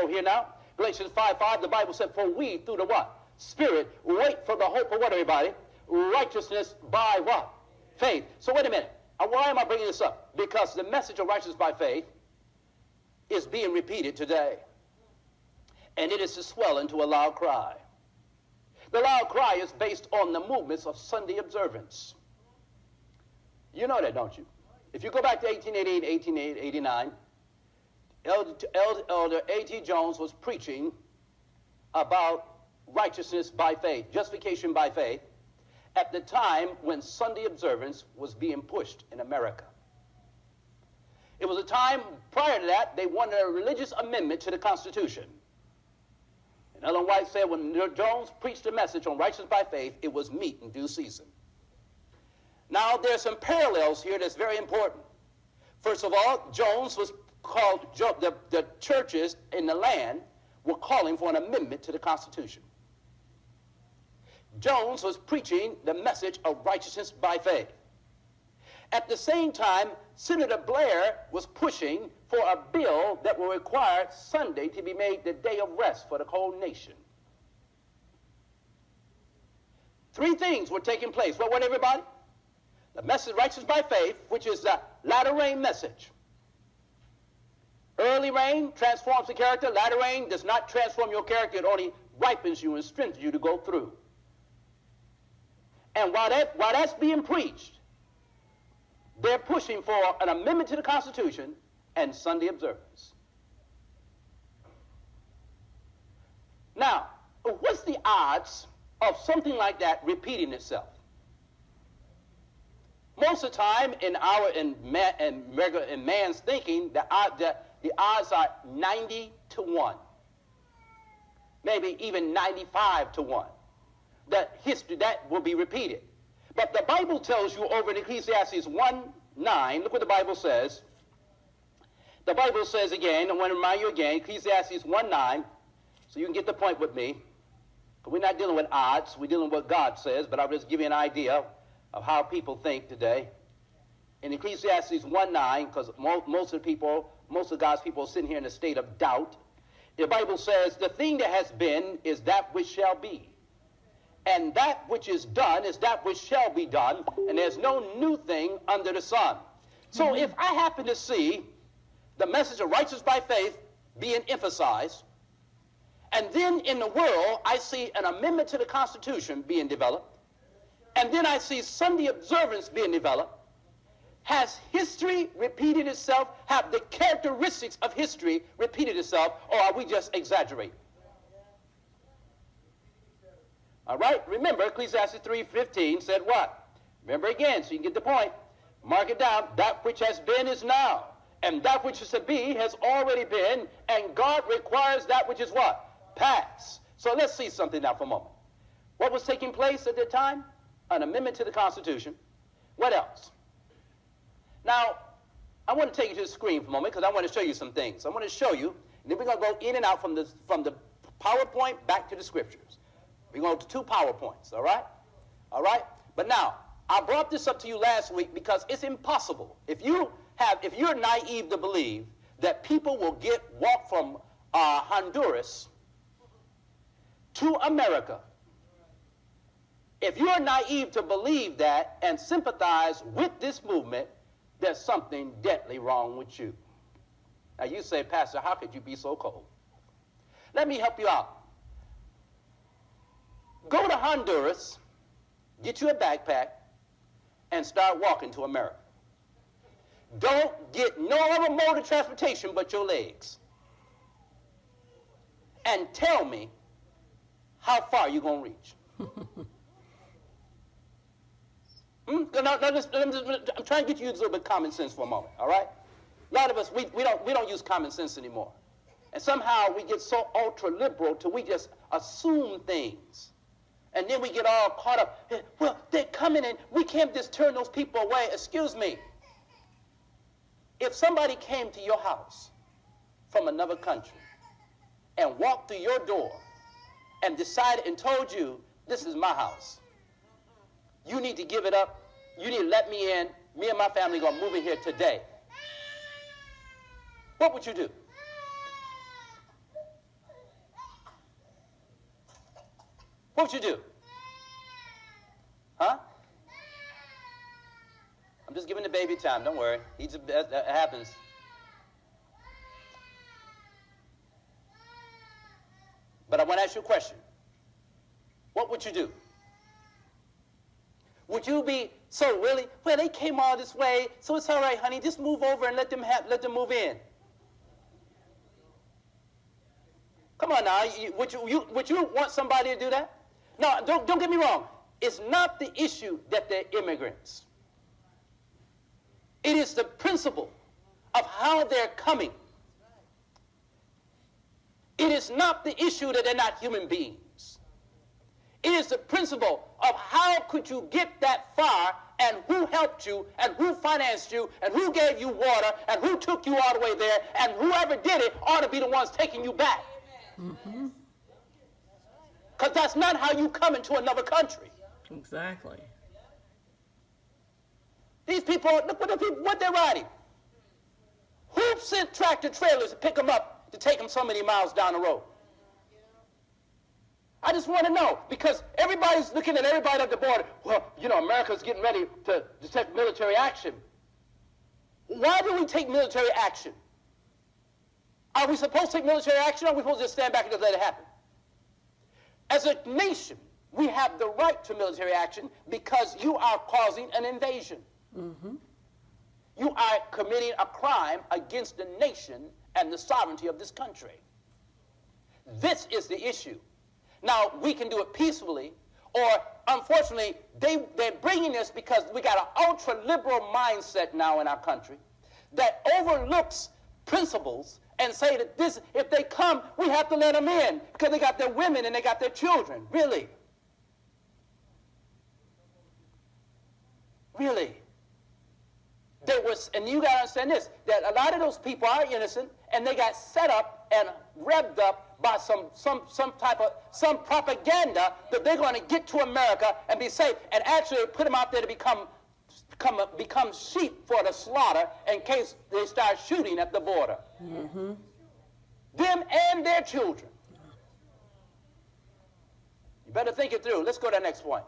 go here now. Galatians 5:5, the Bible said, for we through the what? Spirit, wait for the hope of what, everybody? Righteousness by what? Faith. So wait a minute. Why am I bringing this up? Because the message of righteousness by faith is being repeated today. And it is to swell into a loud cry. The loud cry is based on the movements of Sunday observance. You know that, don't you? If you go back to 1888, 1889, Elder A.T. Jones was preaching about righteousness by faith, justification by faith, at the time when Sunday observance was being pushed in America. It was a time prior to that they wanted a religious amendment to the Constitution. And Ellen White said when Jones preached a message on righteousness by faith, it was meet in due season. Now there's some parallels here that's very important. First of all, Jones was called, the churches in the land were calling for an amendment to the Constitution. Jones was preaching the message of righteousness by faith. At the same time, Senator Blair was pushing for a bill that will require Sunday to be made the day of rest for the whole nation. Three things were taking place. What were everybody? The message of righteousness by faith, which is the latter rain message. Early rain transforms the character. Latter rain does not transform your character. It only ripens you and strengthens you to go through. And while that's being preached, they're pushing for an amendment to the Constitution and Sunday observance. Now, what's the odds of something like that repeating itself? Most of the time in man's thinking, the odds are 90 to 1. Maybe even 95 to 1. That history, that will be repeated. But the Bible tells you over in Ecclesiastes 1:9, look what the Bible says. The Bible says again, I want to remind you again, Ecclesiastes 1:9, so you can get the point with me. We're not dealing with odds, we're dealing with what God says, but I'll just give you an idea of how people think today. In Ecclesiastes 1:9, because most of God's people are sitting here in a state of doubt, the Bible says, the thing that has been is that which shall be. And that which is done is that which shall be done, and there's no new thing under the sun. So if I happen to see the message of righteousness by faith being emphasized, and then in the world I see an amendment to the Constitution being developed, and then I see Sunday observance being developed, has history repeated itself? Have the characteristics of history repeated itself, or are we just exaggerating? All right, remember Ecclesiastes 3:15 said what? Remember again, so you can get the point. Mark it down. That which has been is now, and that which is to be has already been, and God requires that which is what? Past. So let's see something now for a moment. What was taking place at that time? An amendment to the Constitution. What else? Now, I want to take you to the screen for a moment because I want to show you some things. I want to show you, and then we're going to go in and out from the PowerPoint back to the Scriptures. We're going to 2 PowerPoints, all right? All right? But now, I brought this up to you last week because it's impossible. If you're naive to believe that people will walk from Honduras to America, if you're naive to believe that and sympathize with this movement, there's something deadly wrong with you. Now you say, Pastor, how could you be so cold? Let me help you out. Go to Honduras, get you a backpack, and start walking to America. Don't get no other mode of transportation but your legs. And tell me how far you're going to reach. I'm trying to get you a little bit of common sense for a moment, all right? A lot of us, we don't use common sense anymore. And somehow we get so ultra-liberal till we just assume things. And then we get all caught up. Well, they're coming and we can't just turn those people away. Excuse me. If somebody came to your house from another country and walked through your door and decided and told you, this is my house, you need to give it up, you need to let me in, me and my family are going to move in here today, what would you do? What would you do? Huh? I'm just giving the baby time. Don't worry. That happens. But I want to ask you a question. What would you do? Would you be so really, well, they came all this way, so it's all right, honey. Just move over and let them move in. Come on now. Would you want somebody to do that? No, don't get me wrong. It's not the issue that they're immigrants. It is the principle of how they're coming. It is not the issue that they're not human beings. It is the principle of how could you get that far, and who helped you, and who financed you, and who gave you water, and who took you all the way there, and whoever did it ought to be the ones taking you back. Because that's not how you come into another country. Exactly. These people, look what they're riding. Who sent tractor trailers to pick them up to take them so many miles down the road? I just want to know, because everybody's looking at everybody at the border. Well, you know, America's getting ready to take military action. Why do we take military action? Are we supposed to take military action, or are we supposed to just stand back and just let it happen? As a nation, we have the right to military action because you are causing an invasion. You are committing a crime against the nation and the sovereignty of this country. This is the issue. Now, we can do it peacefully, or unfortunately, they're bringing this because we got an ultra-liberal mindset now in our country that overlooks principles and say that this, if they come, we have to let them in because they got their women and they got their children. Really? Really? There was, and you got to understand this, that a lot of those people are innocent, and they got set up and revved up by some propaganda that they're going to get to America and be safe, and actually put them out there to become sheep for the slaughter in case they start shooting at the border. Them and their children. You better think it through. Let's go to the next point.